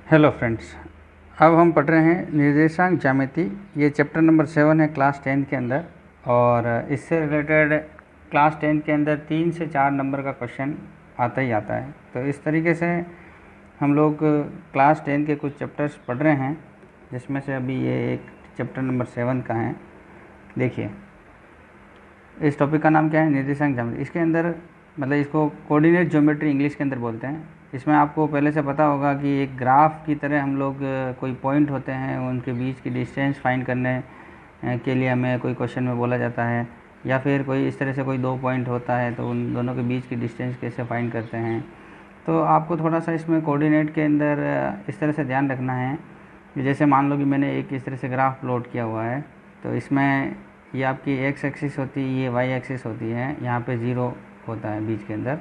Hello friends, अब हम पढ़ रहे हैं निर्देशांक ज्यामिति। ये चैप्टर नंबर 7 है क्लास 10 के अंदर। और इससे रिलेटेड क्लास 10 के अंदर 3 से 4 नंबर का क्वेश्चन आता ही आता है। तो इस तरीके से हम लोग क्लास 10 के कुछ चैप्टर्स पढ़ रहे हैं, जिसमें से अभी ये एक चैप्टर नंबर 7 का है। देखिए, इस टॉपिक का नाम क्या है? निर्देशांक ज्यामिति। इसके अंदर मतलब इसको कोऑर्डिनेट ज्योमेट्री इंग्लिश के अंदर बोलते हैं। इसमें आपको पहले से पता होगा कि एक ग्राफ की तरह हम लोग कोई पॉइंट होते हैं, उनके बीच की डिस्टेंस फाइंड करने के लिए हमें कोई क्वेश्चन में बोला जाता है, या फिर कोई इस तरह से कोई दो पॉइंट होता है तो उन दोनों के बीच की डिस्टेंस कैसे फाइंड करते हैं। तो आपको थोड़ा सा इसमें कोऑर्डिनेट के अंदर इस तरह से ध्यान रखना है कि जैसे मान लो कि मैंने एक इस तरह से ग्राफ प्लॉट किया हुआ है, तो इसमें ये आपकी एक्स एक्सिस होती है, ये वाई एक्सिस होती है, यहाँ पे ज़ीरो होता है बीच के अंदर।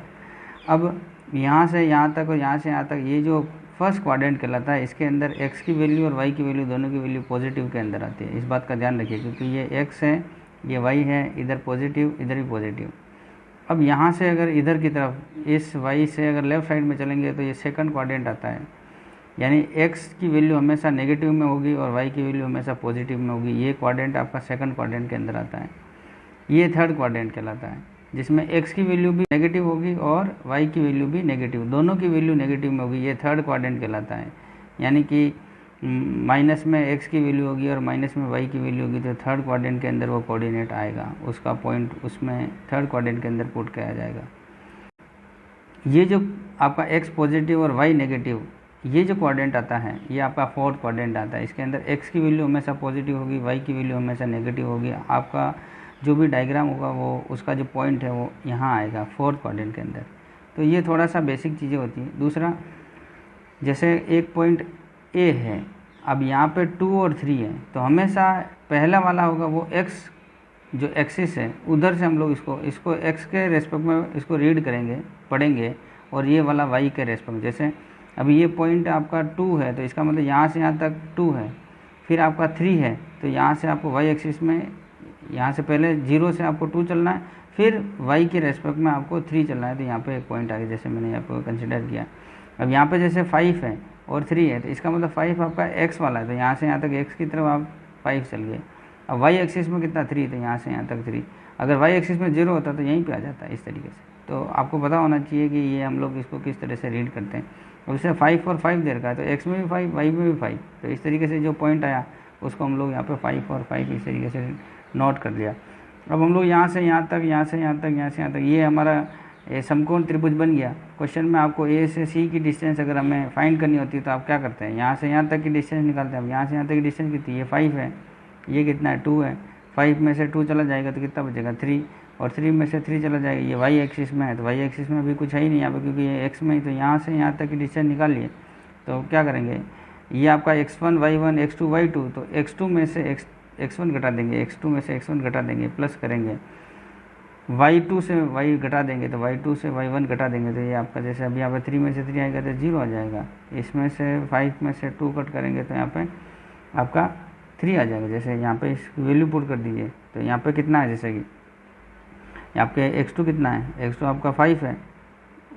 अब यहाँ से यहाँ तक और यहाँ से यहाँ तक ये जो फर्स्ट क्वाड्रेंट कहलाता है, इसके अंदर x की वैल्यू और y की वैल्यू दोनों की वैल्यू पॉजिटिव के अंदर आती है। इस बात का ध्यान रखिए, क्योंकि ये x है, ये y है, इधर पॉजिटिव इधर भी पॉजिटिव। अब यहाँ से अगर इधर की तरफ इस y से अगर लेफ़्ट साइड में चलेंगे तो ये सेकंड क्वाड्रेंट आता है, यानी x की वैल्यू हमेशा नेगेटिव में होगी और y की वैल्यू हमेशा पॉजिटिव में होगी। ये क्वाड्रेंट आपका सेकंड क्वाड्रेंट के अंदर आता है। ये थर्ड क्वाड्रेंट कहलाता है, जिसमें x की वैल्यू भी नेगेटिव होगी और y की वैल्यू भी नेगेटिव, दोनों की वैल्यू नेगेटिव में होगी। ये थर्ड क्वाड्रेंट कहलाता है, यानी कि माइनस में x की वैल्यू होगी और माइनस में y की वैल्यू होगी, तो थर्ड क्वाड्रेंट के अंदर वो कोऑर्डिनेट आएगा, उसका पॉइंट उसमें थर्ड क्वाड्रेंट के अंदर पुट किया जाएगा। ये जो आपका x पॉजिटिव और y नेगेटिव, ये जो क्वाड्रेंट आता है ये आपका फोर्थ क्वाड्रेंट आता है। इसके अंदर x की वैल्यू हमेशा पॉजिटिव होगी, y की वैल्यू हमेशा नेगेटिव होगी। आपका जो भी डायग्राम होगा वो उसका जो पॉइंट है वो यहाँ आएगा फोर्थ क्वाड्रेंट के अंदर। तो ये थोड़ा सा बेसिक चीज़ें होती हैं। दूसरा, जैसे एक पॉइंट ए है, अब यहाँ पे 2 और 3 है, तो हमेशा पहला वाला होगा वो x जो एक्सिस है, उधर से हम लोग इसको x के रेस्पेक्ट में इसको रीड करेंगे, पढ़ेंगे, और ये वाला y के रेस्पेक्ट में। जैसे अभी ये पॉइंट आपका 2 है, तो इसका मतलब यहाँ से यहाँ तक 2 है, फिर आपका 3 है, तो यहाँ से आपको y एक्सिस में, यहाँ से पहले 0 से आपको 2 चलना है, फिर y के रेस्पेक्ट में आपको 3 चलना है, तो यहाँ पे एक पॉइंट आ गया, जैसे मैंने यहाँ पर कंसिडर किया। अब यहाँ पे जैसे 5 है और 3 है, तो इसका मतलब 5 आपका x वाला है, तो यहाँ से यहाँ तक x की तरफ आप 5 चल गए। अब y एक्सिस में कितना 3, तो यहाँ से यहाँ तक 3। अगर y एक्सिस में 0 होता तो यहीं पे आ जाता है इस तरीके से। तो आपको पता होना चाहिए कि ये हम लोग इसको किस तरह से रीड करते हैं। अब इसे 5 और 5 दे रखा है, तो x में भी 5 y में भी 5, तो इस तरीके से जो पॉइंट आया उसको हम लोग यहाँ पे 5 और 5 इस तरीके से नोट कर लिया। अब हम लोग यहाँ से यहाँ तक, यहाँ से यहाँ तक, यहाँ से यहाँ तक, ये हमारा समकोण त्रिभुज बन गया। क्वेश्चन में आपको ए से सी की डिस्टेंस अगर हमें फाइंड करनी होती है तो आप क्या करते हैं, यहाँ से यहाँ तक की डिस्टेंस निकालते हैं। अब यहाँ से यहाँ तक की डिस्टेंस कितनी है? 5 है, ये कितना है? 2 है। 5 में से 2 चला जाएगा तो कितना बचेगा? 3, और 3 में से 3 चला जाएगा। ये वाई एक्सिस में है, तो वाई एक्सिस में भी कुछ है ही नहीं यहाँ पे, क्योंकि ये एक्स में ही, तो यहाँ से यहाँ तक की डिस्टेंस निकाल लिए। तो क्या करेंगे, ये आपका x1 y1 x2 y2, तो x2 में से x1 घटा देंगे, x2 में से x1 घटा देंगे, प्लस करेंगे, y2 से y घटा देंगे, तो y2 से y1 घटा देंगे, तो ये आपका जैसे अभी यहाँ पे 3 में से 3 आएगा तो 0 आ जाएगा। इसमें से 5 में से 2 कट करेंगे तो यहाँ पे आपका 3 आ जाएगा। जैसे यहाँ पे इसकी वैल्यू पुट कर दीजिए, तो यहाँ पे कितना है, जैसे कि आपके x2 कितना है, x2 आपका 5 है,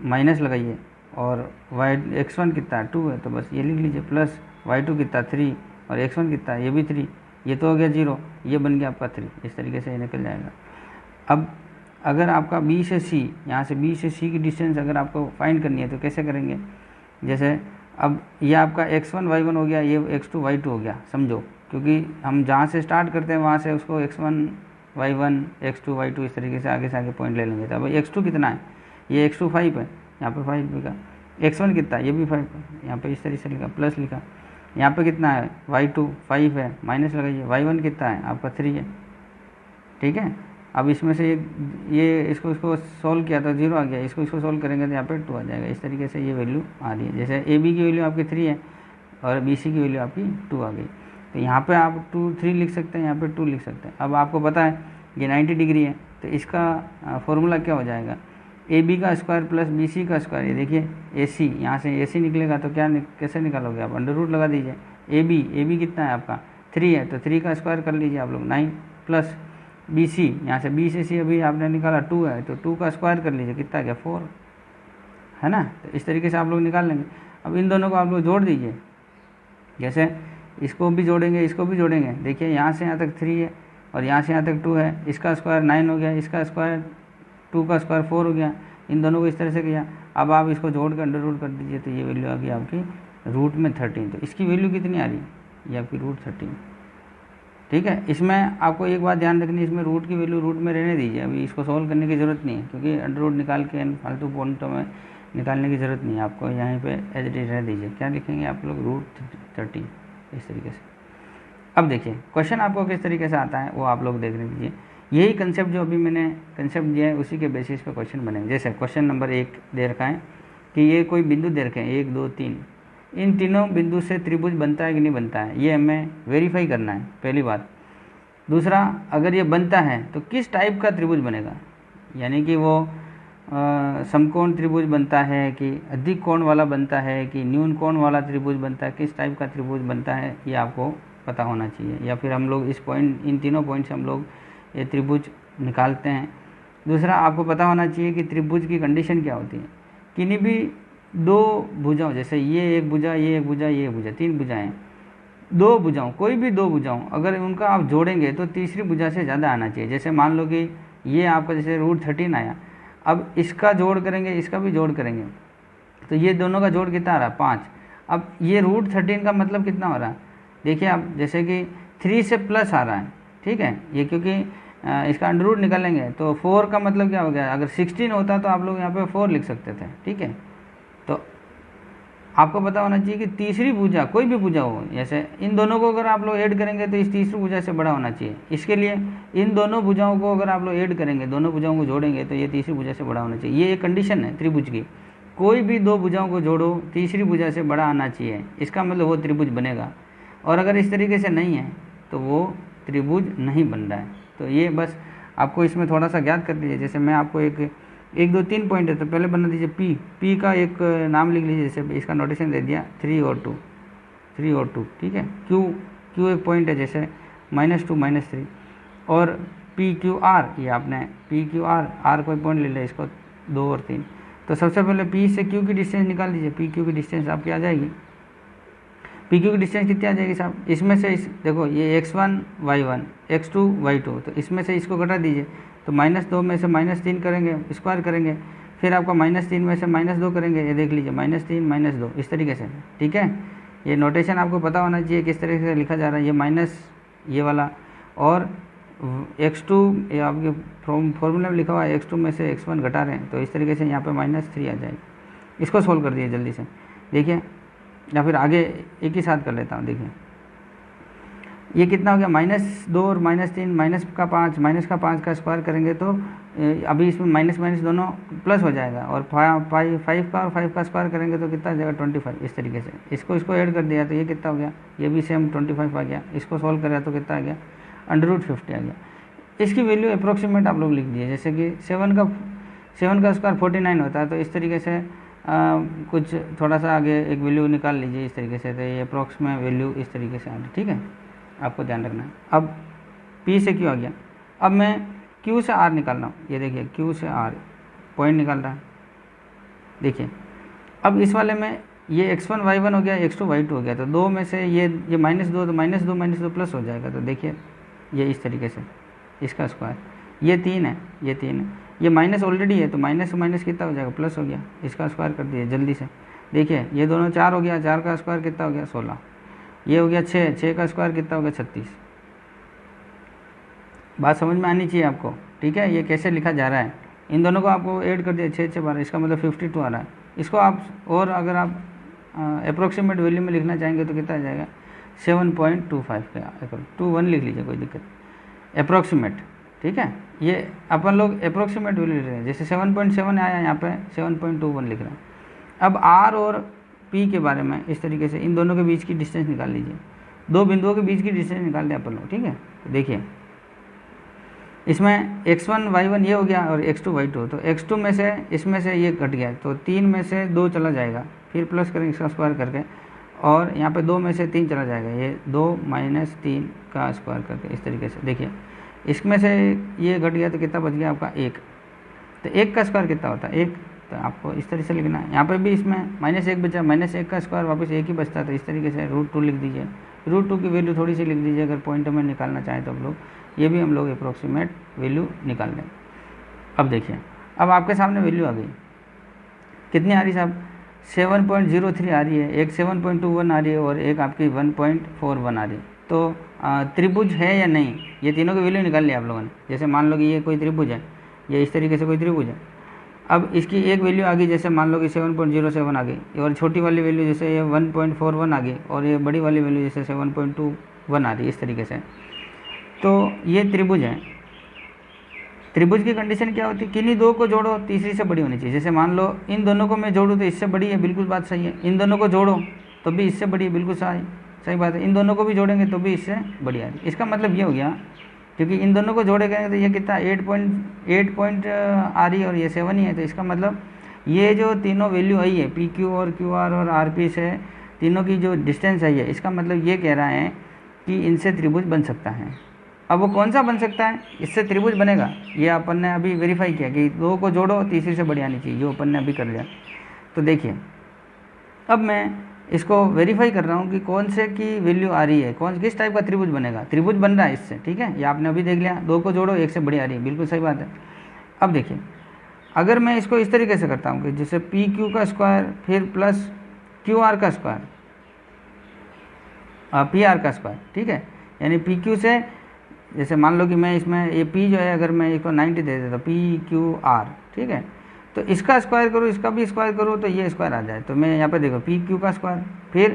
माइनस लगाइए, और x1 कितना है? 2 है, तो बस ये लिख लीजिए, प्लस y2 कितना? 3, और x1 कितना है? ये भी 3, ये तो हो गया 0, ये बन गया आपका 3। इस तरीके से ये निकल जाएगा। अब अगर आपका b से c, यहाँ से b से c की डिस्टेंस अगर आपको फाइंड करनी है तो कैसे करेंगे? जैसे अब ये आपका x1 y1 हो गया, ये x2 y2 हो गया, समझो, क्योंकि हम जहाँ से स्टार्ट करते हैं वहाँ से उसको x1 y1 x2 y2 इस तरीके से आगे पॉइंट ले लेंगे। तो अब x2 कितना है? ये x2 5 है, यहाँ पे 5 लिखा। x1 कितना है? ये भी 5 है, यहाँ पे इस तरीके से लिखा, प्लस लिखा। यहाँ पे कितना है? y2 5 है, माइनस लगाइए। y1 कितना है? आपका 3 है, ठीक है। अब इसमें से ये इसको सॉल्व किया तो 0 आ गया, इसको सोल्व करेंगे तो यहाँ पे 2 आ जाएगा। इस तरीके से ये वैल्यू आ रही है। जैसे ए बी की वैल्यू आपकी 3 है और बी सी की वैल्यू आपकी 2 आ गई, तो यहाँ पे आप 3 लिख सकते हैं, यहाँ पे 2 लिख सकते हैं। अब आपको पता है ये 90 डिग्री है, तो इसका फॉर्मूला क्या हो जाएगा? ए बी का स्क्वायर प्लस बी सी का स्क्वायर। ये देखिए ए सी, यहाँ से ए सी निकलेगा तो कैसे निकालोगे आप? अंडर रूट लगा दीजिए। ए बी कितना है आपका? 3 है, तो 3 का स्क्वायर कर लीजिए आप लोग, 9, प्लस बी सी, यहाँ से बी से सी अभी आपने निकाला 2 है, तो 2 का स्क्वायर कर लीजिए, कितना गया? 4, है ना। तो इस तरीके से आप लोग निकाल लेंगे। अब इन दोनों को आप लोग जोड़ दीजिए, जैसे इसको भी जोड़ेंगे, इसको भी जोड़ेंगे, देखिए यहाँ से यहाँ तक 3 है और यहाँ से यहाँ तक 2 है, इसका स्क्वायर 9 हो गया, इसका स्क्वायर 2 का स्क्वायर 4 हो गया, इन दोनों को इस तरह से किया। अब आप इसको जोड़ कर अंडर रूट कर दीजिए तो ये वैल्यू आ गई आपकी रूट में 13। तो इसकी वैल्यू कितनी आ रही है, ये आपकी रूट 13। ठीक है, इसमें आपको एक बात ध्यान रखनी है, इसमें रूट की वैल्यू रूट में रहने दीजिए, अभी इसको सॉल्व करने की ज़रूरत नहीं है, क्योंकि अंडर रूट निकाल के फालतू पॉइंटों में निकालने की ज़रूरत नहीं है आपको, यहाँ पे एज इट इज रहने दीजिए। क्या लिखेंगे आप लोग, रूट 13 इस तरीके से। अब देखिए क्वेश्चन आपको किस तरीके से आता है वो आप लोग देखने दीजिए। यही कंसेप्ट जो अभी मैंने कंसेप्ट दिया है उसी के बेसिस पे क्वेश्चन बनेंगे। जैसे क्वेश्चन नंबर 1 दे रखा है कि ये कोई बिंदु दे रखे हैं 1 2 3, इन तीनों बिंदु से त्रिभुज बनता है कि नहीं बनता है, ये हमें वेरीफाई करना है, पहली बात। दूसरा, अगर ये बनता है तो किस टाइप का त्रिभुज बनेगा, यानी कि वो समकोण त्रिभुज बनता है कि अधिक कोण वाला बनता है कि न्यून कोण वाला त्रिभुज बनता है, किस टाइप का त्रिभुज बनता है ये आपको पता होना चाहिए। या फिर हम लोग इस पॉइंट, इन तीनों पॉइंट से हम लोग ये त्रिभुज निकालते हैं। दूसरा, आपको पता होना चाहिए कि त्रिभुज की कंडीशन क्या होती है। किन्हीं भी दो भुजाओं, जैसे ये एक भुजा, ये एक भुजा, ये एक भुजा, 3 भुजाएँ, दो भुजाओं, कोई भी दो भुजाओं अगर उनका आप जोड़ेंगे तो तीसरी भुजा से ज़्यादा आना चाहिए। जैसे मान लो कि ये आपका जैसे रूट 13 आया, अब इसका जोड़ करेंगे, इसका भी जोड़ करेंगे, तो ये दोनों का जोड़ कितना आ रहा है, 5। अब ये रूट 13 का मतलब कितना हो रहा है, देखिए आप, जैसे कि 3 से प्लस आ रहा है, ठीक है, ये क्योंकि इसका अंडर रूट निकालेंगे तो 4 का मतलब क्या हो गया, अगर 16 होता तो आप लोग यहाँ पे 4 लिख सकते थे, ठीक है। तो आपको पता होना चाहिए कि तीसरी भुजा, कोई भी भुजा हो, जैसे इन दोनों को अगर आप लोग ऐड करेंगे तो इस तीसरी भुजा से बड़ा होना चाहिए। इसके लिए इन दोनों भुजाओं को अगर आप लोग ऐड करेंगे, दोनों भुजाओं को जोड़ेंगे तो ये तीसरी भुजा से बड़ा होना चाहिए। ये एक कंडीशन है त्रिभुज की, कोई भी दो भुजाओं को जोड़ो तीसरी भुजा से बड़ा आना चाहिए, इसका मतलब वो त्रिभुज बनेगा। और अगर इस तरीके से नहीं है तो वो त्रिभुज नहीं बन रहा है। तो ये बस आपको इसमें थोड़ा सा ज्ञात कर दीजिए। जैसे मैं आपको एक 2 3 पॉइंट है, तो पहले बना दीजिए पी का एक नाम लिख लीजिए। जैसे इसका नोटेशन दे दिया 3 और 2, ठीक है। क्यू एक पॉइंट है, जैसे -2 -3, और PQR, ये आपने PQR, आर कोई पॉइंट ले लिया, इसको 2 और 3। तो सबसे पहले P से Q की डिस्टेंस निकाल दीजिए। PQ की डिस्टेंस आपकी आ जाएगी, PQ की डिस्टेंस कितनी आ जाएगी साहब, इसमें से देखो ये x1 y1 x2 y2, तो इसमें से इसको घटा दीजिए। तो -2 में से -3 करेंगे, स्क्वायर करेंगे, फिर आपका -3 में से -2 करेंगे, ये देख लीजिए -3 -2 इस तरीके से, ठीक है। ये नोटेशन आपको पता होना चाहिए किस तरीके से लिखा जा रहा है, ये माइनस ये वाला, और x2 ये आपके फॉर्मूला में लिखा हुआ है, x2 में से x1 घटा रहे हैं, तो इस तरीके से यहाँ पे -3 आ जाएगी। इसको सोल्व कर दिए जल्दी से, देखिए, या फिर आगे एक ही साथ कर लेता हूँ। देखिए ये कितना हो गया, -2 और -3, माइनस का 5 का स्क्वायर करेंगे तो अभी इसमें माइनस दोनों प्लस हो जाएगा, और 5 का और 5 का स्क्वायर करेंगे तो कितना आ जाएगा 25। इस तरीके से इसको ऐड कर दिया तो ये कितना हो गया, ये भी सेम 25 आ गया। इसको सॉल्व करा तो कितना आ गया, √50 आ गया। इसकी वैल्यू अप्रोक्सीमेट आप लोग लिख दिए, जैसे कि 7 का स्क्वायर 49 होता है, तो इस तरीके से कुछ थोड़ा सा आगे एक वैल्यू निकाल लीजिए इस तरीके से, तो ये अप्रोक्स में वैल्यू इस तरीके से आ रही, ठीक है, आपको ध्यान रखना है। अब P से Q आ गया, अब मैं Q से R निकाल रहा हूँ, ये देखिए Q से R पॉइंट निकाल रहा है। देखिए अब इस वाले में ये x1 y1 हो गया, x2 y2 हो गया, तो 2 में से ये -2, तो -2 प्लस हो जाएगा। तो देखिए ये इस तरीके से, इसका स्क्वायर, ये 3 है, ये माइनस ऑलरेडी है, तो माइनस कितना हो जाएगा, प्लस हो गया। इसका स्क्वायर कर दिए जल्दी से, देखिए ये दोनों 4 हो गया, 4 का स्क्वायर कितना हो गया 16, ये हो गया 6 का स्क्वायर कितना हो गया 36। बात समझ में आनी चाहिए आपको, ठीक है। ये कैसे लिखा जा रहा है, इन दोनों को आपको ऐड कर दिया, 6 12, इसका मतलब 52 आ रहा है। इसको आप, और अगर आप अप्रोक्सीमेट वैल्यू में लिखना चाहेंगे तो कितना आ जाएगा, 7.25 का 21 लिख लीजिए, कोई दिक्कत, अप्रोक्सीमेट, ठीक है। ये अपन लोग अप्रोक्सीमेट वैल्यू लिख रहे हैं, जैसे 7.7 आया, यहाँ पे 7.21 लिख रहे हैं। अब R और P के बारे में इस तरीके से इन दोनों के बीच की डिस्टेंस निकाल लीजिए, दो बिंदुओं के बीच की डिस्टेंस निकाल दें अपन लोग, ठीक है। तो देखिए इसमें x1 y1 ये हो गया, और x2 y2, तो x2 में से इसमें से ये कट गया, तो 3 में से 2 चला जाएगा, फिर प्लस करेंगे इसका स्क्वायर करके, और यहाँ पे 2 में से 3 चला जाएगा, ये 2 - 3 का स्क्वायर करके इस तरीके से। देखिए इसमें से ये घट गया तो कितना बच गया आपका 1, तो 1 का स्क्वायर कितना होता है 1, तो तो आपको इस तरह से लिखना है। यहाँ पर भी इसमें -1 बचा, -1 का स्क्वायर वापस 1 ही बचता, तो इस तरीके से √2 लिख दीजिए। √2 की वैल्यू थोड़ी सी लिख दीजिए, अगर पॉइंट में निकालना चाहें तो आप लोग, ये भी हम लोग अप्रोक्सीमेट वैल्यू निकाल लें। अब देखिए, अब आपके सामने वैल्यू आ गई, कितनी आ रही साहब, 7.03 आ रही है, एक 7.21 आ रही है और एक आपकी 1.41 आ रही है। तो त्रिभुज है या नहीं, ये तीनों की वैल्यू निकाल लिया आप लोगों ने। जैसे मान लो कि ये कोई त्रिभुज है, ये इस तरीके से कोई त्रिभुज है। अब इसकी एक वैल्यू आ गई, जैसे मान लो कि 7.07 आ गई, और छोटी वाली वैल्यू जैसे ये 1.41 आ गई, और ये बड़ी वाली वैल्यू जैसे 7.21 आ रही है, इस तरीके से। तो ये त्रिभुज है। त्रिभुज की कंडीशन क्या होती है, किन्हीं दो को जोड़ो, तीसरी से बड़ी होनी चाहिए। जैसे मान लो इन दोनों को मैं जोड़ूँ तो इससे बड़ी है, बिल्कुल बात सही है। इन दोनों को जोड़ो तो भी इससे बड़ी है, बिल्कुल सही बात है। इन दोनों को भी जोड़ेंगे तो भी इससे बड़ी आ रही है। इसका मतलब ये हो गया, क्योंकि इन दोनों को जोड़े गए तो ये कितना 8 आ रही है और ये 7 ही है। तो इसका मतलब ये जो तीनों वैल्यू आई है, पी क्यू और क्यू आर और आर पी से तीनों की जो डिस्टेंस आई है, इसका मतलब ये कह रहा है कि इनसे त्रिभुज बन सकता है। अब वो कौन सा बन सकता है, इससे त्रिभुज बनेगा, ये अपन ने अभी वेरीफाई किया कि दो को जोड़ो तीसरी से बड़ी आनी चाहिए, जो अपन ने अभी कर लिया। तो देखिए, अब मैं इसको वेरीफाई कर रहा हूँ कि कौन से की वैल्यू आ रही है, किस टाइप का त्रिभुज बनेगा। त्रिभुज बन रहा है इससे, ठीक है, ये आपने अभी देख लिया, दो को जोड़ो एक से बड़ी आ रही है, बिल्कुल सही बात है। अब देखिए, अगर मैं इसको इस तरीके से करता हूँ कि जैसे पी क्यू का स्क्वायर फिर प्लस क्यू आर का स्क्वायर, पी आर का स्क्वायर, ठीक है, यानी पी क्यू से, जैसे मान लो कि मैं इसमें ये p जो है, अगर मैं इसको 90 दे देता, पी क्यू आर, ठीक है, तो इसका स्क्वायर करूँ, इसका भी स्क्वायर करूँ तो ये स्क्वायर आ जाए। तो मैं यहाँ पे देखो पी क्यू का स्क्वायर फिर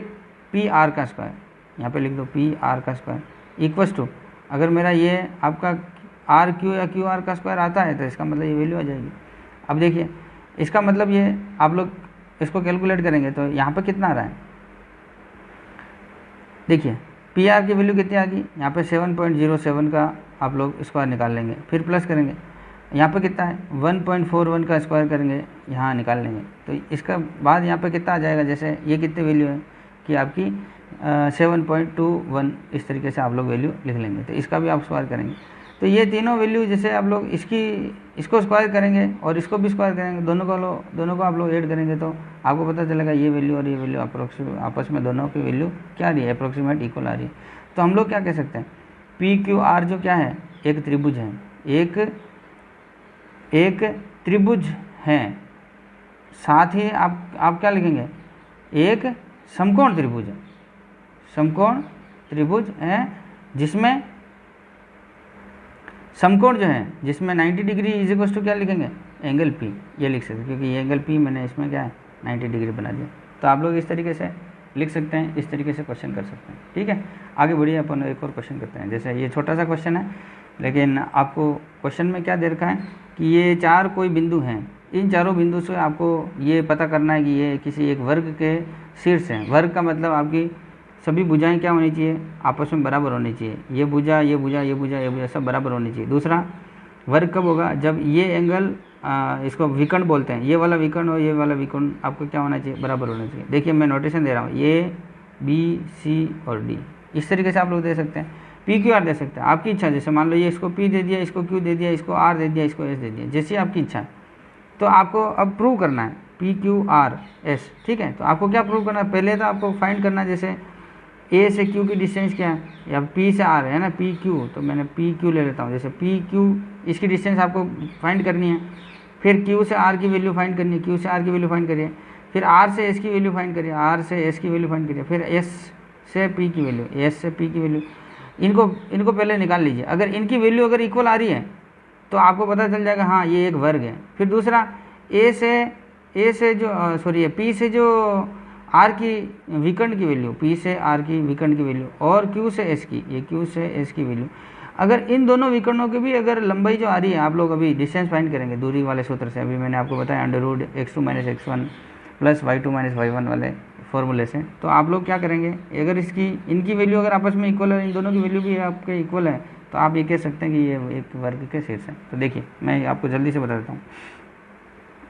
पी आर का स्क्वायर, यहाँ पे लिख दो पी आर का स्क्वायर इक्वस टू, अगर मेरा ये आपका आर क्यू या क्यू आर का स्क्वायर आता है तो इसका मतलब ये वैल्यू आ जाएगी। अब देखिए, इसका मतलब ये आप लोग इसको कैलकुलेट करेंगे तो यहाँ पर कितना आ रहा है, देखिए पी आर की वैल्यू कितनी आ गई, यहाँ पे 7.07 का आप लोग स्क्वायर निकाल लेंगे, फिर प्लस करेंगे, यहाँ पे कितना है 1.41 का स्क्वायर करेंगे, यहाँ निकाल लेंगे। तो इसका बाद यहाँ पे कितना आ जाएगा, जैसे ये कितनी वैल्यू है कि आपकी 7.21, इस तरीके से आप लोग वैल्यू लिख लेंगे। तो इसका भी आप स्क्वायर करेंगे। तो ये तीनों वैल्यू जैसे आप लोग इसको स्क्वायर करेंगे और इसको भी स्क्वायर करेंगे, दोनों को आप लोग ऐड करेंगे तो आपको पता चलेगा ये वैल्यू और ये वैल्यू आपस में दोनों की वैल्यू क्या आ रही है, अप्रोक्सीमेट इक्वल आ रही है। तो हम लोग क्या कह सकते हैं, पी क्यू आर जो क्या है, एक त्रिभुज है, एक त्रिभुज है, साथ ही आप क्या लिखेंगे, एक समकोण त्रिभुज है, समकोण त्रिभुज है, जिसमें समकोण जो है जिसमें 90 डिग्री इज इक्वल टू क्या लिखेंगे, एंगल पी, ये लिख सकते हैं, क्योंकि ये एंगल पी मैंने इसमें क्या है 90 डिग्री बना दिया। तो आप लोग इस तरीके से लिख सकते हैं, इस तरीके से क्वेश्चन कर सकते हैं, ठीक है। आगे बढ़िए, अपन एक और क्वेश्चन करते हैं। जैसे ये छोटा सा क्वेश्चन है, लेकिन आपको क्वेश्चन में क्या दे रखा है कि ये चार कोई बिंदु हैं, इन चारों बिंदु से आपको ये पता करना है कि ये किसी एक वर्ग के शीर्ष हैं। वर्ग का मतलब आपकी सभी भुजाएं क्या होनी चाहिए, आपस में बराबर होनी चाहिए, ये भुजा ये भुजा ये भुजा ये भुजा सब बराबर होनी चाहिए। दूसरा, वर्ग कब होगा, जब ये एंगल इसको विकर्ण बोलते हैं, ये वाला विकर्ण और ये वाला विकर्ण आपको क्या होना चाहिए, बराबर होना चाहिए। देखिए मैं नोटेशन दे रहा हूँ, ए बी सी और डी, इस तरीके से आप लोग दे सकते हैं। पी क्यू आर दे सकते हैं, आपकी इच्छा, जैसे मान लो ये इसको पी दे दिया, इसको क्यू दे दिया, इसको आर दे दिया, इसको एस दे दिया, जैसी आपकी इच्छा है। तो आपको अब प्रूव करना है पी क्यू आर एस, ठीक है। तो आपको क्या प्रूव करना है, पहले तो आपको फाइंड करना है, जैसे ए से क्यू की डिस्टेंस क्या है, या पी से आर है ना, पी क्यू, तो मैंने पी क्यू ले लेता हूँ। जैसे पी क्यू इसकी डिस्टेंस आपको फाइंड करनी है, फिर क्यू से आर की वैल्यू फाइंड करनी है, क्यू से आर की वैल्यू फाइंड करिए, फिर आर से एस की वैल्यू फाइंड करिए, आर से एस की वैल्यू फाइंड करिए, फिर एस से पी की वैल्यू, एस से पी की वैल्यू, इनको पहले निकाल लीजिए। अगर इनकी वैल्यू अगर इक्वल आ रही है तो आपको पता चल जाएगा हाँ ये एक वर्ग है। फिर दूसरा, ए से जो पी से जो आर की विकर्ण की वैल्यू, पी से आर की विकर्ण की वैल्यू, और क्यू से एस की, ये क्यू से एस की वैल्यू, अगर इन दोनों विकर्णों की भी अगर लंबाई जो आ रही है, आप लोग अभी डिस्टेंस फाइंड करेंगे दूरी वाले सूत्र से, अभी मैंने आपको बताया √(x2 - x1) + (y2 - y1) वाले फॉर्मूले से। तो आप लोग क्या करेंगे, अगर इनकी वैल्यू अगर आपस में इक्वल है, इन दोनों की वैल्यू भी आपके इक्वल है, तो आप ये कह सकते हैं कि ये एक वर्ग के शीर्ष है। तो देखिए मैं आपको जल्दी से बता देता हूँ,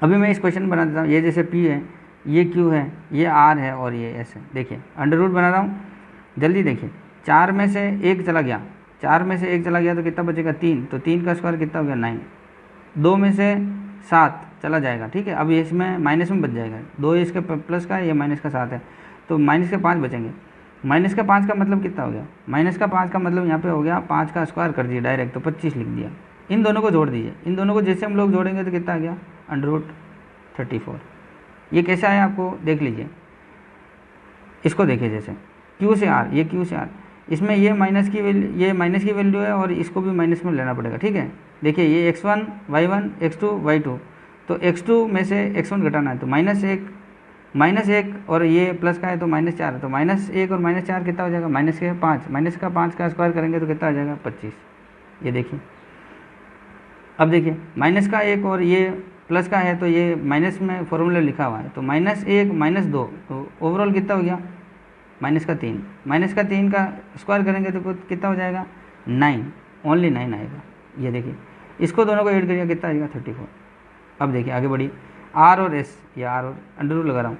अभी मैं इस क्वेश्चन बना देता हूँ। ये जैसे P है, ये Q है, ये R है और ये S है। देखिए अंडर रूट बना रहा हूँ, जल्दी देखिए, 4 में से 1 चला गया, 4 में से 1 चला गया तो कितना बचेगा 3, तो 3 का स्क्वायर कितना हो गया 9, 2 में से 7, चला जाएगा, ठीक है। अब ये इसमें माइनस में बच जाएगा, 2 इसके प्लस का है, ये माइनस का 7 है, तो माइनस के 5 बचेंगे। माइनस का 5 का मतलब कितना हो गया, माइनस का 5 का मतलब यहाँ पे हो गया 5 का स्क्वायर कर दिया डायरेक्ट, तो 25 लिख दिया। इन दोनों को जोड़ दीजिए, इन दोनों को जैसे हम लोग जोड़ेंगे तो कितना आ गया √34। ये कैसे आया आपको देख लीजिए, इसको देखिए, जैसे Q से R, ये Q से R, इसमें ये माइनस की वैल्यू है और इसको भी माइनस में लेना पड़ेगा, ठीक है। देखिए ये x1 y1 x2 y2, तो x2 में से x1 घटाना है तो -1 और ये प्लस का है तो -4 है, तो -1 और -4 कितना हो जाएगा, -5, माइनस का 5 का स्क्वायर करेंगे तो कितना आ जाएगा 25। ये देखिए, अब देखिए माइनस का 1 और ये प्लस का है, तो ये माइनस में फॉर्मूला लिखा हुआ है, तो -1 -2, तो ओवरऑल कितना हो गया -3, माइनस का 3 का स्क्वायर करेंगे तो कितना हो जाएगा 9, ओनली 9 आएगा। ये देखिए, इसको दोनों को ऐड करिए कितना आएगा 34। अब देखिए आगे बढ़िए, R और S, ये R और अंडर रूट लगा रहा हूँ,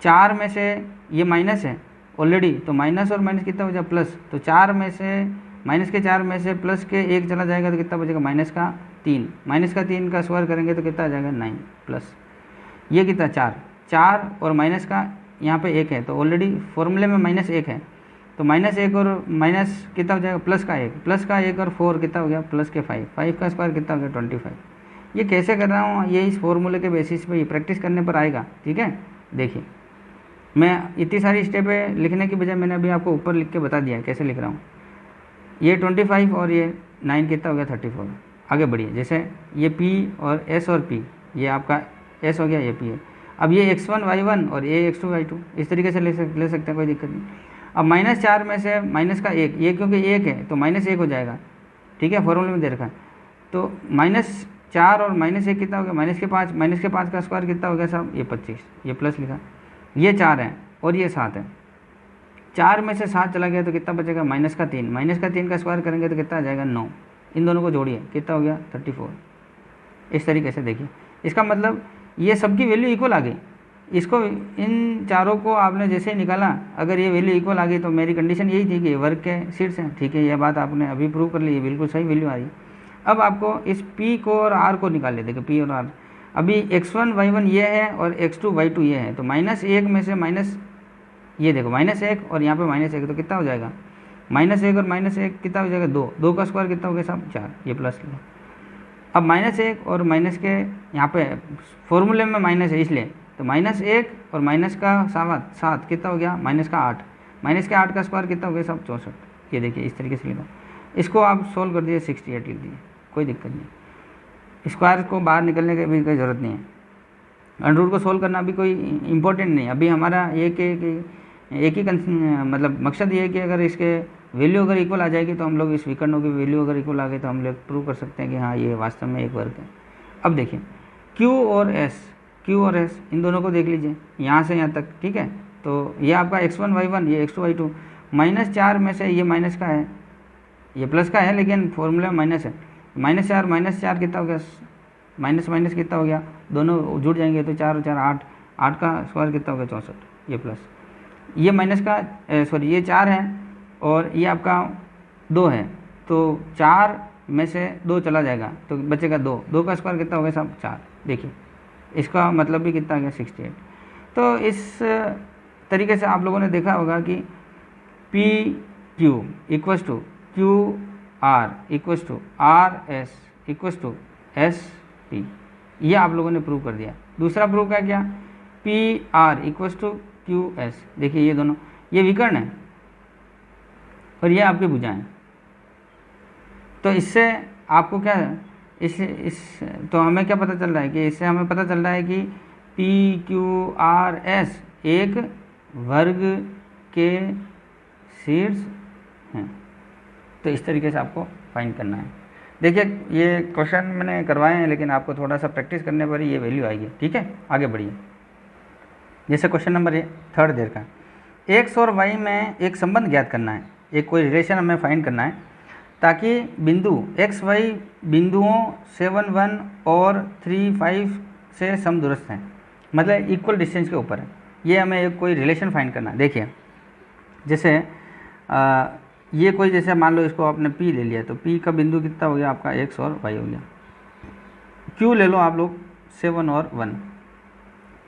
4 में से ये माइनस है ऑलरेडी, तो माइनस और माइनस कितना हो जाएगा प्लस, तो 4 में से माइनस के 4 में से प्लस के 1 चला जाएगा तो कितना बचेगा -3, माइनस का 3 का स्क्वायर करेंगे तो कितना आ जाएगा 9 प्लस ये कितना 4 और माइनस का यहाँ पे 1 है, तो ऑलरेडी फॉर्मूले में -1 है, तो -1 और माइनस कितना हो जाएगा प्लस का 1 और 4 कितना हो गया प्लस के 5 का स्क्वायर कितना हो गया 25। ये कैसे कर रहा हूँ, ये इस फॉर्मूले के बेसिस पे प्रैक्टिस करने पर आएगा, ठीक है। देखिए मैं इतनी सारी स्टेपें लिखने की बजाय मैंने अभी आपको ऊपर लिख के बता दिया कैसे लिख रहा हूँ। ये 25 और ये 9 कितना हो गया 34। आगे बढ़िए, जैसे ये P और S और P, ये आपका S हो गया, ये P है। अब ये x1 y1 और ये x2 y2 इस तरीके से ले सकते हैं, कोई दिक्कत नहीं। अब -4 में से माइनस का 1, ये क्योंकि 1 है तो -1 हो जाएगा, ठीक है, फॉर्मूले में दे रखा है। तो -4 और -1 कितना हो गया माइनस के 5 का स्क्वायर कितना हो गया साहब, ये 25, ये प्लस लिखा, ये 4 है और ये 7 है, 4 में से 7 चला गया तो कितना बचेगा -3, माइनस का 3 का स्क्वायर करेंगे तो कितना आ जाएगा 9, इन दोनों को जोड़िए कितना हो गया 34। इस तरीके से देखिए, इसका मतलब ये सबकी वैल्यू इक्वल आ गई, इसको इन चारों को आपने जैसे ही निकाला, अगर ये वैल्यू इक्वल आ गई तो मेरी कंडीशन यही थी कि वर्ग के सीट्स हैं, ठीक है, यह बात आपने अभी प्रूव कर ली, ये बिल्कुल सही वैल्यू आ रही। अब आपको इस P को और R को निकाल लेते, P और R। अभी x1 y1 ये है और x2 y2 ये है, तो -1 में से माइनस, ये देखो -1 और यहाँ पे -1, तो कितना हो जाएगा -1 और -1 कितना हो जाएगा 2 का स्क्वायर कितना हो गया साहब 4, ये प्लस लो। अब -1 और माइनस के यहाँ पे फॉर्मूले में माइनस है इसलिए, तो -1 और माइनस का 7 कितना हो गया -8, माइनस के 8 का स्क्वायर कितना हो गया साहब 64। ये देखिए इस तरीके से लिखा, इसको आप सोल्व कर दिए 68 लिख दिए, कोई दिक्कत नहीं। स्क्वायर को बाहर निकलने की भी कोई ज़रूरत नहीं है, अंडर रूट को सोल्व करना भी कोई इंपॉर्टेंट नहीं। अभी हमारा एक ही मतलब मकसद ये है कि अगर इसके वैल्यू अगर इक्वल आ जाएगी तो हम लोग इस विकर्णों की वैल्यू अगर इक्वल आ गई तो हम लोग प्रूव कर सकते हैं कि हाँ ये वास्तव में एक वर्ग है। अब देखिए Q और S इन दोनों को देख लीजिए यहाँ से यहाँ तक, ठीक है। तो ये आपका x1 y1 ये x2 y2, -4 में से ये माइनस का है, ये प्लस का है लेकिन फॉर्मूला में माइनस है, -4 कितना हो गया, माइनस कितना हो गया, दोनों जुड़ जाएंगे तो 4 और 4 8 का स्क्वायर कितना हो गया 64, ये प्लस, ये माइनस का सॉरी ये 4 है और ये आपका 2 है, तो 4 में से 2 चला जाएगा तो बचेगा 2 का स्क्वायर कितना हो गया साहब 4। देखिए इसका मतलब भी कितना आ गया 68। तो इस तरीके से आप लोगों ने देखा होगा कि PQ = QR = RS = SP, ये आप लोगों ने प्रूव कर दिया। दूसरा प्रूव का क्या, PR = QS, देखिए ये दोनों ये विकर्ण है और ये आपकी भुजाएं, तो इससे आपको क्या तो हमें क्या पता चल रहा है कि इससे हमें पता चल रहा है कि PQRS एक वर्ग के शीर्ष हैं। तो इस तरीके से आपको फाइंड करना है। देखिए ये क्वेश्चन मैंने करवाए हैं लेकिन आपको थोड़ा सा प्रैक्टिस करने पर ही ये वैल्यू आएगी, ठीक है। आगे बढ़िए, जैसे क्वेश्चन नंबर 3 देर का, x और y में एक संबंध ज्ञात करना है, एक कोई रिलेशन हमें फाइंड करना है ताकि बिंदु x y बिंदुओं 7 1 और 3 5 से समदूरस्थ हैं, मतलब इक्वल डिस्टेंस के ऊपर है। ये हमें एक कोई रिलेशन फाइंड करना है। देखिए जैसे ये कोई, जैसे मान लो इसको आपने P ले लिया, तो P का बिंदु कितना हो गया आपका x और y हो गया। Q ले लो आप लोग 7 और 1,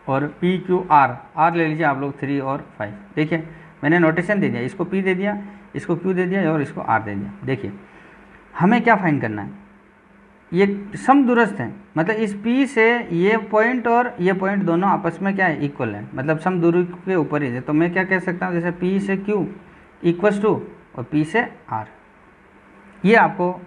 और पी क्यू आर, आर ले लीजिए आप लोग 3 और 5। देखिए मैंने नोटेशन दे दिया, इसको पी दे दिया, इसको क्यू दे दिया और इसको आर दे दिया। देखिए हमें क्या फाइंड करना है, ये समदूरस्थ है, मतलब इस P से ये पॉइंट और ये पॉइंट दोनों आपस में क्या है, इक्वल है, मतलब समदूरी के ऊपर ही है। तो मैं क्या कह सकता हूँ, जैसे P से Q इक्वस टू और P से R। ये आपको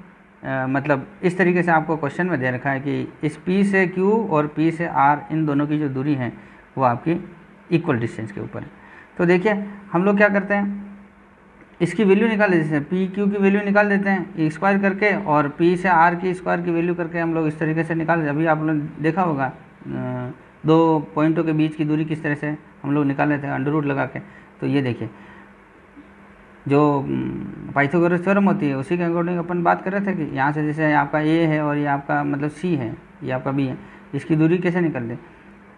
मतलब इस तरीके से आपको क्वेश्चन में दे रखा है कि इस P से Q और P से R इन दोनों की जो दूरी है वो आपकी इक्वल डिस्टेंस के ऊपर है। तो देखिए हम लोग क्या करते हैं, इसकी वैल्यू निकाल देते हैं, पी क्यू की वैल्यू निकाल देते हैं स्क्वायर करके, और पी से आर की स्क्वायर की वैल्यू करके हम लोग इस तरीके से निकाल। अभी आप लोग देखा होगा दो पॉइंटों के बीच की दूरी किस तरह से हम लोग निकाल लेते हैं अंडर रूट लगा के। तो ये देखिए जो पाइथागोरस थ्योरम होती है उसी के अकॉर्डिंग अपन बात कर रहे थे कि यहाँ से जैसे आपका ए है और ये आपका मतलब सी है, ये आपका बी है, इसकी दूरी कैसे निकल दे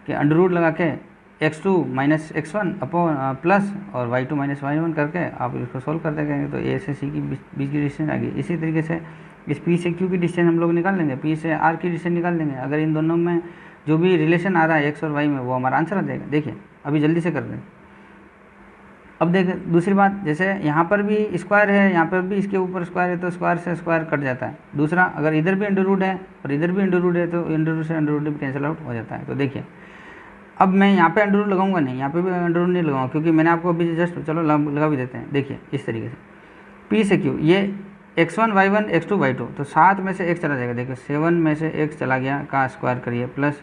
कि अंडर रूट लगा के x2 minus x1 upon plus और y2 माइनस y1 करके आप इसको सोल्व कर देंगे तो a से c की बीच की डिस्टेंस आ गई। इसी तरीके से इस p से q की डिस्टेंस हम लोग निकाल लेंगे, p से r की डिस्टेंस निकाल लेंगे। अगर इन दोनों में जो भी रिलेशन आ रहा है x और y में वो हमारा आंसर आ जाएगा। देखिए अभी जल्दी से कर दें। अब देखिए दूसरी बात, जैसे यहाँ पर भी स्क्वायर है, यहाँ पर भी इसके ऊपर स्क्वायर है, तो स्क्वायर से स्क्वायर कट जाता है। दूसरा, अगर इधर भी अंडर रूट है और इधर भी अंडर रूट है तो अंडर रूट से अंडर रूट भी कैंसिल आउट हो जाता है। तो देखिए अब मैं यहाँ पे अंडर रूट लगाऊंगा नहीं, यहाँ पे भी अंडर रूट नहीं लगाऊंगा क्योंकि मैंने आपको अभी जस्ट चलो लगा भी देते हैं। देखिए इस तरीके से P से Q, ये x1 y1 x2 y2, तो 7 में से x चला जाएगा। देखिए 7 में से x चला गया का स्क्वायर करिए प्लस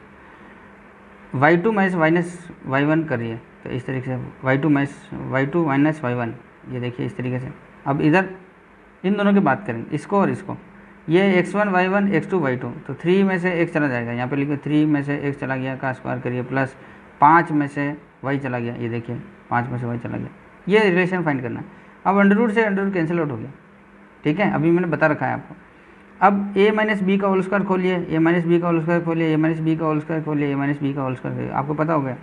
y2 माइनस y1 करिए, तो इस तरीके से y2 माइनस y1, ये देखिए इस तरीके से। अब इधर इन दोनों की बात करेंगे, इसको और इसको, ये x1 y1 x2 y2, तो 3 में से x चला जाएगा, यहाँ पे लिखिए 3 में से x चला गया का स्क्वायर करिए प्लस 5 में से y चला गया, ये देखिए 5 में से y चला गया। ये रिलेशन फाइंड करना है। अब अंडर रूट से अंडर रूट कैंसिल आउट हो गया, ठीक है, अभी मैंने बता रखा है आपको। अब a माइनस बी का होल स्क्वायर खोलिए, a माइनस बी का होल स्क्वायर खोलिए, a माइनस बी का होल स्क्वायर खोलिए, a माइनस बी का होल स्क्वायर खोलिए, आपको पता हो गया।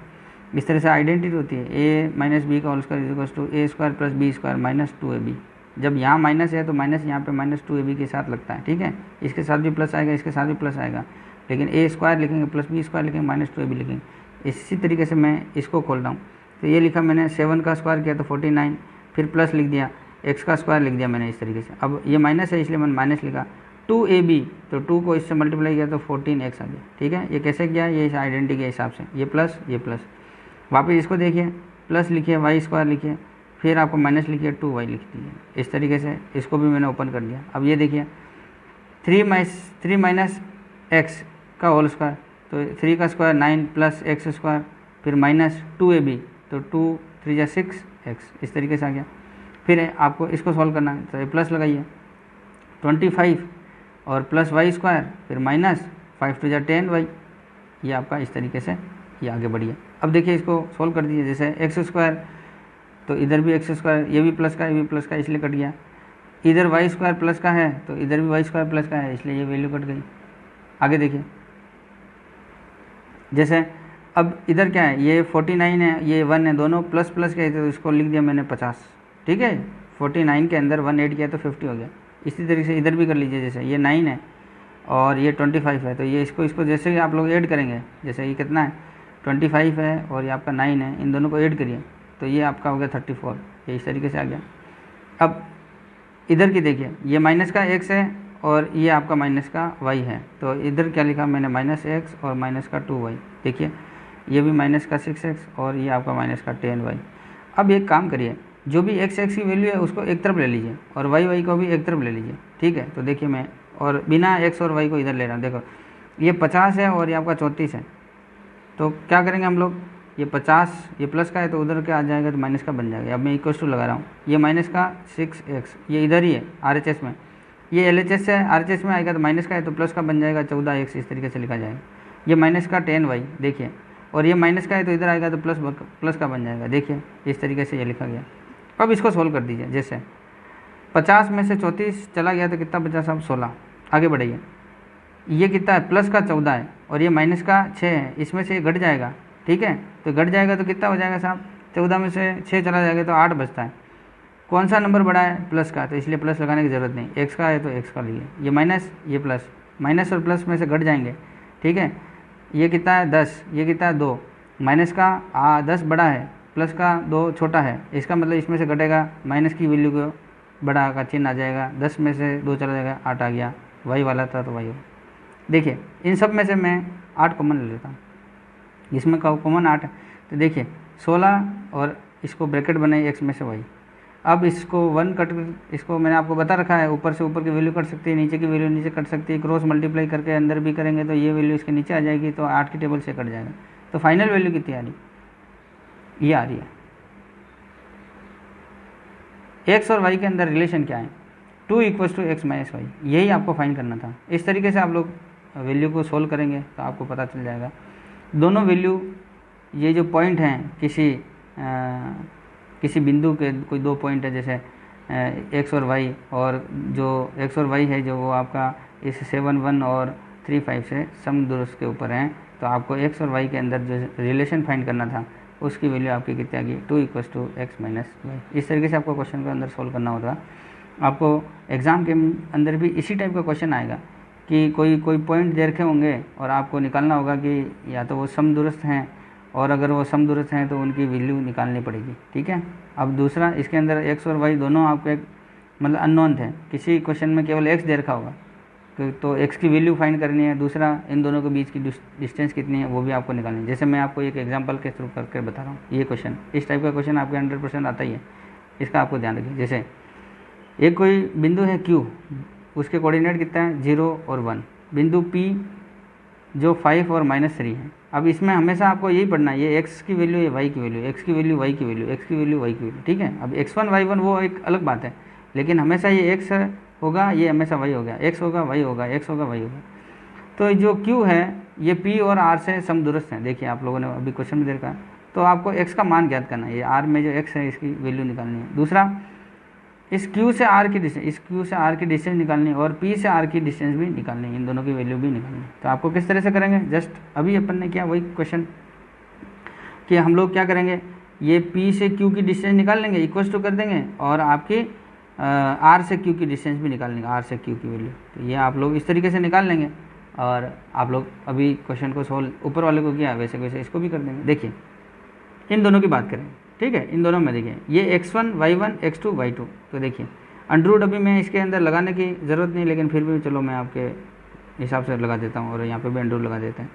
इस तरह से आइडेंटिटी होती है, a माइनस बी का whole square is equals to a square plus b square minus 2ab। जब यहाँ माइनस है तो माइनस यहाँ पे माइनस 2ab के साथ लगता है, ठीक है, इसके साथ भी प्लस आएगा, इसके साथ भी प्लस आएगा, लेकिन a स्क्वायर लिखेंगे प्लस बी स्क्वायर लिखेंगे माइनस 2ab लिखेंगे। इसी तरीके से मैं इसको खोल रहा हूँ, तो ये लिखा मैंने 7 का स्क्वायर किया तो 49, फिर प्लस लिख दिया, x का स्क्वायर लिख दिया मैंने इस तरीके से। अब ये माइनस है इसलिए मैंने माइनस लिखा, 2ab, तो 2 को इससे मल्टीप्लाई किया तो 14x आ गया, ठीक है। ये कैसे किया, ये इस आइडेंटिटी के हिसाब से, ये प्लस वापस इसको देखिए, प्लस लिखिए, वाई स्क्वायर लिखिए, फिर आपको माइनस लिखिए, 2y लिख दीजिए। इस तरीके से इसको भी मैंने ओपन कर लिया। अब ये देखिए 3 माइनस एक्स का होल स्क्वायर, तो 3 का स्क्वायर 9 प्लस एक्स स्क्वायर, फिर माइनस 2ab, तो 2 3 6x, इस तरीके से आ गया। फिर आपको इसको सॉल्व करना है, तो प्लस लगाइए 25 और प्लस वाई स्क्वायर, फिर माइनस 5 2 10y, ये आपका इस तरीके से ये आगे बढ़िए। अब देखिए इसको सॉल्व कर दीजिए, जैसे एक्स स्क्वायर, तो इधर भी एक्स स्क्वायर, ये भी प्लस का, ये भी प्लस का, इसलिए कट गया। इधर वाई स्क्वायर प्लस का है तो इधर भी वाई स्क्वायर प्लस का है, इसलिए ये वैल्यू कट गई। आगे देखिए, जैसे अब इधर क्या है, ये 49 है, ये 1 है, दोनों प्लस प्लस के, तो इसको लिख दिया मैंने 50, ठीक है। 49 के अंदर 1 ऐड किया तो 50 हो गया। इसी तरीके से इधर भी कर लीजिए, जैसे ये 9 है और ये 25 है, तो ये इसको जैसे ही आप लोग ऐड करेंगे, जैसे ये कितना है 25 है और ये आपका 9 है, इन दोनों को ऐड करिए तो ये आपका हो गया 34, ये इस तरीके से आ गया। अब इधर की देखिए, ये माइनस का x है और ये आपका माइनस का y है, तो इधर क्या लिखा मैंने माइनस x और माइनस का 2y। देखिए ये भी माइनस का 6x और ये आपका माइनस का 10y। अब एक काम करिए, जो भी x की वैल्यू है उसको एक तरफ ले लीजिए और y को भी एक तरफ ले लीजिए, ठीक है। तो देखिए मैं और बिना x और y को इधर ले रहा हूँ। देखो ये 50 है और ये आपका 34 है, तो क्या करेंगे हम लोग, ये 50 ये प्लस का है तो उधर क्या आ जाएगा, तो माइनस का बन जाएगा। अब मैं इक्वल टू लगा रहा हूँ, ये माइनस का 6x, ये इधर ही है RHS में, ये LHS से RHS में आएगा तो माइनस का है तो प्लस का बन जाएगा 14x, इस तरीके से लिखा जाएगा। ये माइनस का 10y, देखिए, और ये माइनस का है तो इधर आएगा तो प्लस का बन जाएगा, देखिए इस तरीके से ये लिखा गया। अब इसको सोल्व कर दीजिए, जैसे 50 में से 34 चला गया तो कितना बचा साहब, 16। आगे बढ़ाइए, ये कितना है, प्लस का 14 है और ये माइनस का 6 है, इसमें से घट जाएगा, ठीक है। तो घट जाएगा तो कितना हो जाएगा साहब, 14 में से 6 चला जाएगा तो 8 बचता है। कौन सा नंबर बड़ा है, प्लस का, तो इसलिए प्लस लगाने की ज़रूरत नहीं, एक्स का है तो एक्स का लिए, ये माइनस ये प्लस, माइनस और प्लस में से घट जाएंगे, ठीक है। ये कितना है 10, ये कितना है 2, माइनस का 10 बड़ा है, प्लस का 2 छोटा है, इसका मतलब इसमें से घटेगा माइनस की वैल्यू को बड़ा का चिन्ह आ जाएगा, 10 में से 2 चला जाएगा, 8 आ गया, वाई वाला था तो वाई हो। देखिए इन सब में से मैं 8 कॉमन ले लेता हूँ, इसमें कॉमन 8 है, तो देखिए 16 और इसको ब्रैकेट बनाइए x में से y। अब इसको 1 कट, इसको मैंने आपको बता रखा है, ऊपर से ऊपर की वैल्यू कट सकती है, नीचे की वैल्यू नीचे कट सकती है, क्रॉस मल्टीप्लाई करके अंदर भी करेंगे तो ये वैल्यू इसके नीचे आ जाएगी, तो 8 की टेबल से कट जाएगा। तो फाइनल वैल्यू कितनी आ रही, ये आ रही है। x और y के अंदर रिलेशन क्या है, 2 = x - y, यही आपको फाइंड करना था। इस तरीके से आप लोग वैल्यू को सोल्व करेंगे तो आपको पता चल जाएगा दोनों वैल्यू, ये जो पॉइंट हैं किसी बिंदु के कोई 2 पॉइंट है, जैसे x और y, और जो x और y है जो वो आपका इस 7, 1 और 3, 5 से समदूरस्थ के ऊपर हैं, तो आपको x और y के अंदर जो रिलेशन फाइंड करना था उसकी वैल्यू आपकी कितनी आ गई, 2 = x - y। इस तरीके से आपको क्वेश्चन को अंदर सोल्व करना होगा। आपको एग्ज़ाम के अंदर भी इसी टाइप का क्वेश्चन आएगा कि कोई पॉइंट दे रखे होंगे और आपको निकालना होगा कि या तो वो समदूरस्थ हैं, और अगर वो समदूरस्थ हैं तो उनकी वैल्यू निकालनी पड़ेगी, ठीक है। अब दूसरा, इसके अंदर x और y दोनों आपको एक मतलब अननोन थे, किसी क्वेश्चन में केवल x दे रखा होगा तो x की वैल्यू फाइंड करनी है, दूसरा इन दोनों के बीच की डिस्टेंस कितनी है वो भी आपको निकालनी है। जैसे मैं आपको एक एग्जांपल के थ्रू करके बता रहा हूँ, ये क्वेश्चन, इस टाइप का क्वेश्चन आपके 100% आता ही है, इसका आपको ध्यान रखिए। जैसे एक कोई बिंदु है Q, उसके कोऑर्डिनेट कितना है 0 और 1, बिंदु P जो 5 और -3 है। अब इसमें हमेशा आपको यही पढ़ना है, ये x की वैल्यू, ये y की वैल्यू, x की वैल्यू y की वैल्यू, x की वैल्यू y की वैल्यू, ठीक है। अब x1 y1 वो एक अलग बात है, लेकिन हमेशा ये x होगा, ये हमेशा y होगा, x होगा y होगा, x होगा y होगा। तो जो Q है ये P और R से समदूरस्थ है, देखिए आप लोगों ने अभी क्वेश्चन में देखा, तो आपको x का मान ज्ञात करना है, ये R में जो x है इसकी वैल्यू निकालनी है। दूसरा, इस Q से R की डिस्टेंस, इस Q से R की डिस्टेंस निकालनी है, और P से R की डिस्टेंस भी निकालनी है, इन दोनों की वैल्यू भी निकालनी है। तो आपको किस तरह से करेंगे, जस्ट अभी अपन ने किया वही क्वेश्चन कि हम लोग क्या करेंगे, ये P से Q की डिस्टेंस निकाल लेंगे, इक्वल्स टू कर देंगे, और आपकी R से Q की डिस्टेंस भी निकाल लेंगे, R से Q की वैल्यू। तो ये आप लोग इस तरीके से निकाल लेंगे, और आप लोग अभी क्वेश्चन को सोल्व ऊपर वाले को किया वैसे वैसे इसको भी कर देंगे। देखिए इन दोनों की बात करें, ठीक है, इन दोनों में देखिए ये x1 y1 x2 y2, तो देखिए अंडर अभी मैं इसके अंदर लगाने की ज़रूरत नहीं, लेकिन फिर भी चलो मैं आपके हिसाब से लगा देता हूँ, और यहाँ पे भी अंडर लगा देते हैं।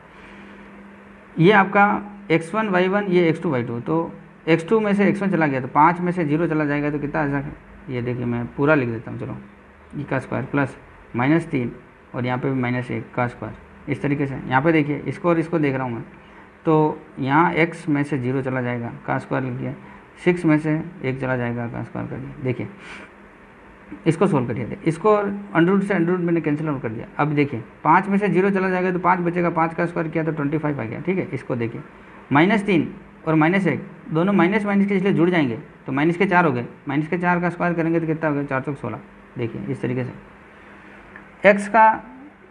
ये आपका x1 y1, ये x2 y2, तो x2 में से x1 चला गया तो 5 में से 0 चला जाएगा, तो कितना आ जाएगा, ये देखिए मैं पूरा लिख देता हूँ, चलो e का स्क्वायर प्लस -3, और यहाँ पे भी -1 का स्क्वायर, इस तरीके से। यहाँ पे देखिए इसको और इसको देख रहा हूँ मैं, तो यहाँ x में से 0 चला जाएगा, का स्क्वायर लिख दिया, 6 में से 1 चला जाएगा, का स्क्वायर कर दिया। देखिए इसको सोल्व करिए, इसको अंडर से अंडर मैंने कैंसिल आउट कर दिया। अब देखिए 5 में से 0 चला जाएगा तो 5 बचेगा, 5 का स्क्वायर किया तो 25 आ गया, ठीक है। इसको देखिए -3 और -1 दोनों माइनस के इसलिए जुड़ जाएंगे, तो माइनस के 4 हो गए, माइनस के 4 का स्क्वायर करेंगे तो कितना हो गया, 4 चौक 16। देखिए इस तरीके से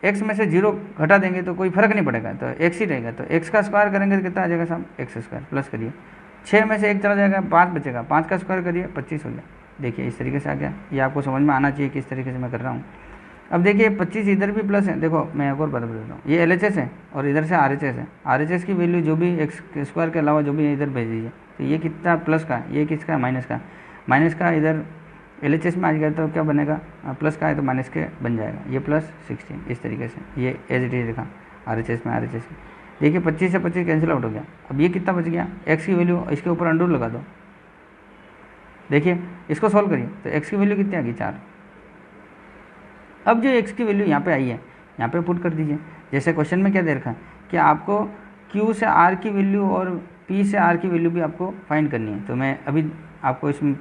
x में से 0 घटा देंगे तो कोई फर्क नहीं पड़ेगा, तो x ही रहेगा, तो x का स्क्वायर करेंगे तो कितना आ जाएगा साहब, x² प्लस करिए, 6 में से 1 चला जाएगा, 5 बचेगा, 5 का स्क्वायर करिए, 25 हो गया। देखिए इस तरीके से आ गया, ये आपको समझ में आना चाहिए किस तरीके से मैं कर रहा हूँ। अब देखिए 25 इधर भी प्लस है, देखो मैं एक और बता देता हूँ, ये LHS है और इधर से RHS है, RHS की वैल्यू जो भी x² के अलावा जो भी इधर भेज दीजिए, तो ये कितना प्लस का, ये किसका माइनस का इधर LHS में आ गया तो क्या बनेगा, प्लस का है तो माइनस के बन जाएगा, ये +16, इस तरीके से ये एज इट इज लिखा RHS में RHS। देखिए 25 से 25 कैंसिल आउट हो गया। अब ये कितना बच गया, x की वैल्यू इसके ऊपर अंडर लगा दो, देखिए इसको सॉल्व करिए तो x की वैल्यू कितनी आ गई, 4। अब जो x की वैल्यू यहाँ पे आई है, यहाँ पे पुट कर दीजिए। जैसे क्वेश्चन में क्या दे रखा है कि आपको q से r की वैल्यू और p से r की वैल्यू भी आपको फाइंड करनी है, तो मैं अभी आपको इसमें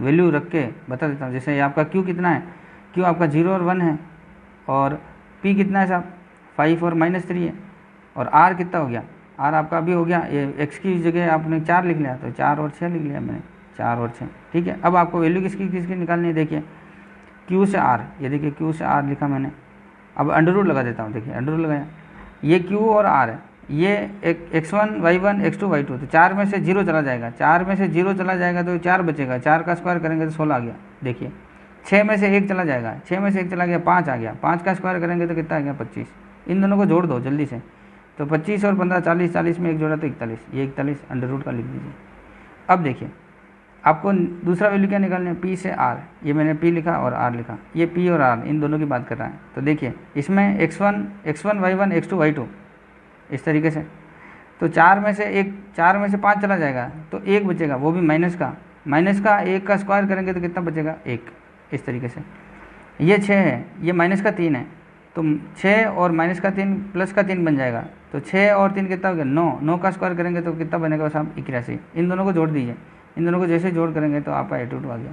वैल्यू रख के बता देता हूँ। जैसे ये आपका q कितना है, q आपका 0 और 1 है, और p कितना है साहब 5 और -3 है, और r कितना हो गया, r आपका अभी हो गया, ये x की जगह आपने 4 लिख लिया, तो 4 और 6 लिख लिया मैंने, 4 और 6, ठीक है। अब आपको वैल्यू किसकी निकालनी है, देखिए q से r, ये देखिए q से r लिखा मैंने। अब अंडर रूट लगा देता हूँ, देखिए अंडर रूट लगाया, ये q और r है, ये x1 y1 x2 y2, तो 4 में से 0 चला जाएगा, 4 में से 0 चला जाएगा तो 4 बचेगा, 4 का स्क्वायर करेंगे तो 16 आ गया। देखिए 6 में से 1 चला जाएगा, 6 में से 1 चला गया, 5 आ गया, 5 का स्क्वायर करेंगे तो कितना आ गया, 25। इन दोनों को जोड़ दो जल्दी से, तो 25 और 15 40, 40 में एक जोड़ा तो 41, ये 41 अंडर रूट का लिख दीजिए। अब देखिए आपको दूसरा वैल्यू क्या निकालना है, पी से आर, ये मैंने पी लिखा और आर लिखा, ये पी और आर इन दोनों की बात कर रहा है। तो देखिए इसमें x1 y1 x2 y2 इस तरीके से, तो 4 में से 5 चला जाएगा तो 1 बचेगा, वो भी माइनस का 1 का स्क्वायर करेंगे तो कितना बचेगा 1, इस तरीके से। ये 6 है, ये माइनस का 3 है, तो 6 और माइनस का 3 प्लस का 3 बन जाएगा, तो 6 और 3 कितना हो गया 9, 9 का स्क्वायर करेंगे तो कितना बनेगा साहब 81। इन दोनों को जोड़ दीजिए, इन दोनों को जैसे जोड़ करेंगे तो आपका एटीट्यूड आ गया।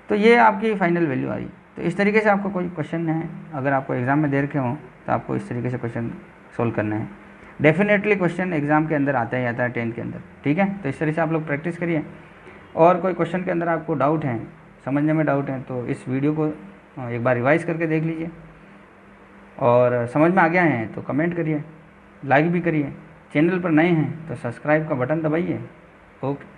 तो ये आपकी फाइनल वैल्यू आ रही। तो इस तरीके से आपको कोई क्वेश्चन है, अगर आपको एग्ज़ाम में दे रखे हों तो आपको इस तरीके से क्वेश्चन सोल्व करना है। डेफिनेटली क्वेश्चन एग्ज़ाम के अंदर आता ही आता है 10 के अंदर, ठीक है। तो इस तरह से आप लोग प्रैक्टिस करिए, और कोई क्वेश्चन के अंदर आपको डाउट है, समझने में डाउट है, तो इस वीडियो को एक बार रिवाइज़ करके देख लीजिए, और समझ में आ गया है तो कमेंट करिए, लाइक भी करिए, चैनल पर नए हैं तो सब्सक्राइब का बटन दबाइए। ओके।